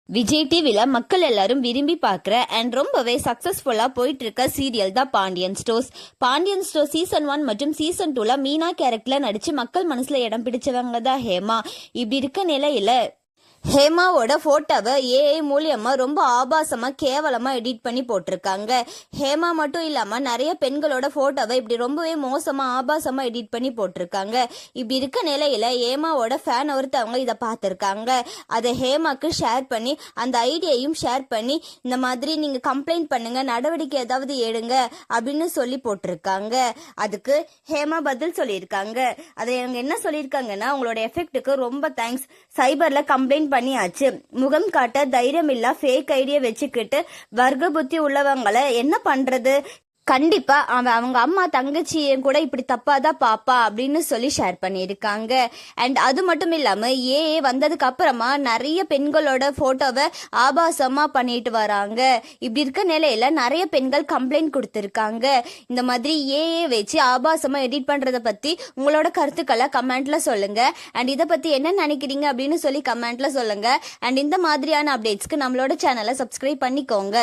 விஜய் டிவில மக்கள் எல்லாரும் விரும்பி பார்க்குற அண்ட் ரொம்பவே சக்சஸ்ஃபுல்லா போயிட்டு இருக்க சீரியல் தான் Pandian stores. Pandian store season 1 மற்றும் சீசன் 2ல மீனா கேரக்டர்ல நடிச்சு மக்கள் மனசுல இடம் பிடிச்சவங்க தான் ஹேமா. இப்படி இருக்க நிலையில ஹேமாவோட போட்டோவை ஏஐ மூலியமா ரொம்ப ஆபாசமா கேவலமா எடிட் பண்ணி போட்டிருக்காங்க. ஹேமா மட்டும் இல்லாம நிறைய பெண்களோட போட்டோவை இப்படி ரொம்பவே மோசமா ஆபாசமா எடிட் பண்ணி போட்டிருக்காங்க. இப்படி இருக்க நிலையில ஹேமாவோட ஃபேன் ஒருத்தவங்க இதை பார்த்திருக்காங்க. அதை ஹேமாக்கு ஷேர் பண்ணி அந்த ஐடியையும் ஷேர் பண்ணி இந்த மாதிரி நீங்க கம்ப்ளைண்ட் பண்ணுங்க, நடவடிக்கை ஏதாவது எடுங்க அப்படின்னு சொல்லி போட்டிருக்காங்க. அதுக்கு ஹேமா பதில் சொல்லியிருக்காங்க. அதை அவங்க என்ன சொல்லியிருக்காங்கன்னா, உங்களோட எஃபெக்ட்டுக்கு ரொம்ப தேங்க்ஸ், சைபர்ல கம்ப்ளைண்ட் பண்ணியாச்சு, முகம் காட்ட தைரியம் இல்ல ஃபேக் ஐடியா வச்சுக்கிட்டு வர்க்க புத்தி உள்ளவங்களை என்ன பண்றது, கண்டிப்பா அவங்க அம்மா தங்கச்சியும் கூட இப்படி தப்பாதான் பாப்பா அப்படின்னு சொல்லி ஷேர் பண்ணியிருக்காங்க. அண்ட் அது மட்டும் இல்லாம ஏஏ வந்ததுக்கு அப்புறமா நிறைய பெண்களோட போட்டோவை ஆபாசமா பண்ணிட்டு வராங்க. இப்படி இருக்க நிலையில நிறைய பெண்கள் கம்ப்ளைண்ட் கொடுத்திருக்காங்க. இந்த மாதிரி ஏஏ வச்சு ஆபாசமா எடிட் பண்றத பத்தி உங்களோட கருத்துக்களை கமெண்ட்ல சொல்லுங்க. அண்ட் இதை பத்தி என்ன நினைக்கிறீங்க அப்படின்னு சொல்லி கமெண்ட்ல சொல்லுங்க. அண்ட் இந்த மாதிரியான அப்டேட்ஸ்க்கு நம்மளோட சேனலை சப்ஸ்கிரைப் பண்ணிக்கோங்க.